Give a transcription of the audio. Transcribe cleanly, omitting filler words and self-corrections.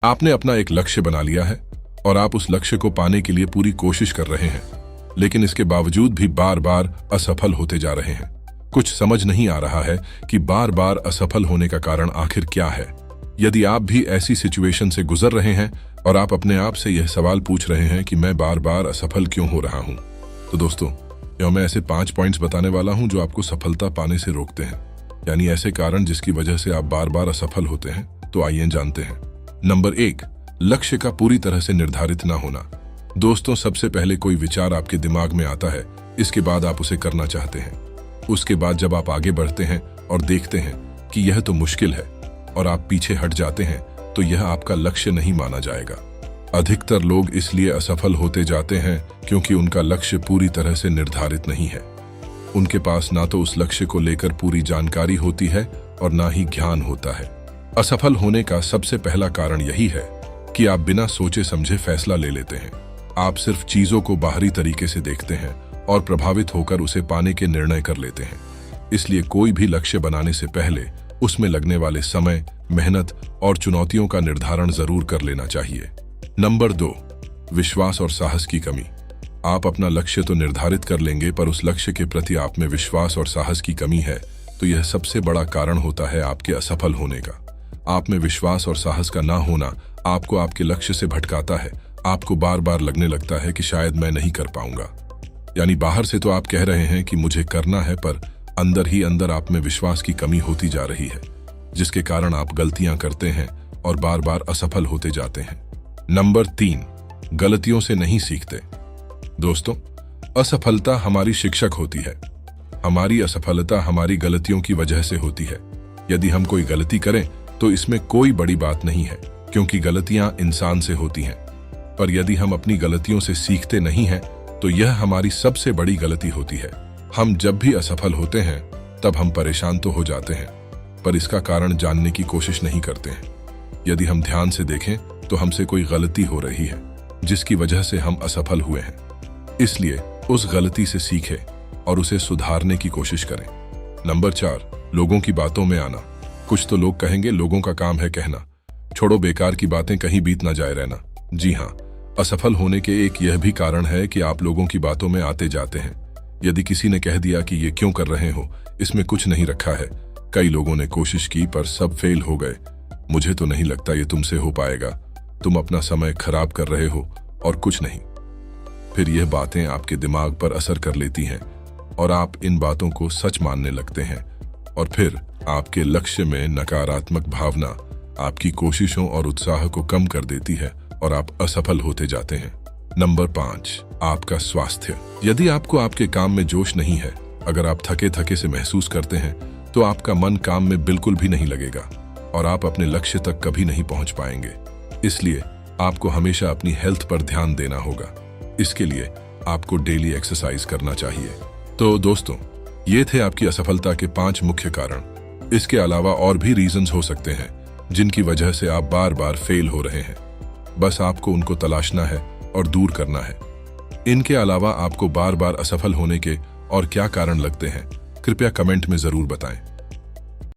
आपने अपना एक लक्ष्य बना लिया है और आप उस लक्ष्य को पाने के लिए पूरी कोशिश कर रहे हैं, लेकिन इसके बावजूद भी बार बार असफल होते जा रहे हैं। कुछ समझ नहीं आ रहा है कि बार बार असफल होने का कारण आखिर क्या है। यदि आप भी ऐसी सिचुएशन से गुजर रहे हैं और आप अपने आप से यह सवाल पूछ रहे हैं कि मैं बार बार असफल क्यों हो रहा हूं, तो दोस्तों मैं ऐसे 5 पॉइंट्स बताने वाला हूं जो आपको सफलता पाने से रोकते हैं, यानी ऐसे कारण जिसकी वजह से आप बार बार असफल होते हैं। तो आइए जानते हैं। नंबर 1, लक्ष्य का पूरी तरह से निर्धारित ना होना। दोस्तों, सबसे पहले कोई विचार आपके दिमाग में आता है, इसके बाद आप उसे करना चाहते हैं। उसके बाद जब आप आगे बढ़ते हैं और देखते हैं कि यह तो मुश्किल है और आप पीछे हट जाते हैं, तो यह आपका लक्ष्य नहीं माना जाएगा। अधिकतर लोग इसलिए असफल होते जाते हैं क्योंकि उनका लक्ष्य पूरी तरह से निर्धारित नहीं है। उनके पास ना तो उस लक्ष्य को लेकर पूरी जानकारी होती है और ना ही ज्ञान होता है। असफल होने का सबसे पहला कारण यही है कि आप बिना सोचे समझे फैसला ले लेते हैं। आप सिर्फ चीजों को बाहरी तरीके से देखते हैं और प्रभावित होकर उसे पाने के निर्णय कर लेते हैं। इसलिए कोई भी लक्ष्य बनाने से पहले उसमें लगने वाले समय, मेहनत और चुनौतियों का निर्धारण जरूर कर लेना चाहिए। नंबर 2, विश्वास और साहस की कमी। आप अपना लक्ष्य तो निर्धारित कर लेंगे, पर उस लक्ष्य के प्रति आप में विश्वास और साहस की कमी है, तो यह सबसे बड़ा कारण होता है आपके असफल होने का। आप में विश्वास और साहस का ना होना आपको आपके लक्ष्य से भटकाता है। आपको बार बार लगने लगता है कि शायद मैं नहीं कर पाऊंगा। यानी बाहर से तो आप कह रहे हैं कि मुझे करना है, पर अंदर ही अंदर आप में विश्वास की कमी होती जा रही है, जिसके कारण आप गलतियां करते हैं और बार बार असफल होते जाते हैं। नंबर 3, गलतियों से नहीं सीखते। दोस्तों, असफलता हमारी शिक्षक होती है। हमारी असफलता हमारी गलतियों की वजह से होती है। यदि हम कोई गलती करें तो इसमें कोई बड़ी बात नहीं है, क्योंकि गलतियां इंसान से होती हैं। पर यदि हम अपनी गलतियों से सीखते नहीं हैं, तो यह हमारी सबसे बड़ी गलती होती है। हम जब भी असफल होते हैं तब हम परेशान तो हो जाते हैं, पर इसका कारण जानने की कोशिश नहीं करते हैं। यदि हम ध्यान से देखें तो हमसे कोई गलती हो रही है जिसकी वजह से हम असफल हुए हैं। इसलिए उस गलती से सीखें और उसे सुधारने की कोशिश करें। नंबर 4, लोगों की बातों में आना। कुछ तो लोग कहेंगे, लोगों का काम है कहना, छोड़ो बेकार की बातें, कहीं बीत ना जाए रहना। जी हाँ, असफल होने के एक यह भी कारण है कि आप लोगों की बातों में आते जाते हैं। यदि किसी ने कह दिया कि ये क्यों कर रहे हो, इसमें कुछ नहीं रखा है, कई लोगों ने कोशिश की पर सब फेल हो गए, मुझे तो नहीं लगता ये तुमसे हो पाएगा, तुम अपना समय खराब कर रहे हो और कुछ नहीं। फिर यह बातें आपके दिमाग पर असर कर लेती हैं और आप इन बातों को सच मानने लगते हैं, और फिर आपके लक्ष्य में नकारात्मक भावना आपकी कोशिशों और उत्साह को कम कर देती है और आप असफल होते जाते हैं। नंबर 5, आपका स्वास्थ्य। यदि आपको आपके काम में जोश नहीं है, अगर आप थके थके से महसूस करते हैं, तो आपका मन काम में बिल्कुल भी नहीं लगेगा और आप अपने लक्ष्य तक कभी नहीं पहुंच पाएंगे। इसलिए आपको हमेशा अपनी हेल्थ पर ध्यान देना होगा। इसके लिए आपको डेली एक्सरसाइज करना चाहिए। तो दोस्तों, ये थे आपकी असफलता के 5 मुख्य कारण। इसके अलावा और भी रीजंस हो सकते हैं जिनकी वजह से आप बार बार फेल हो रहे हैं। बस आपको उनको तलाशना है और दूर करना है। इनके अलावा आपको बार बार असफल होने के और क्या कारण लगते हैं, कृपया कमेंट में जरूर बताएं।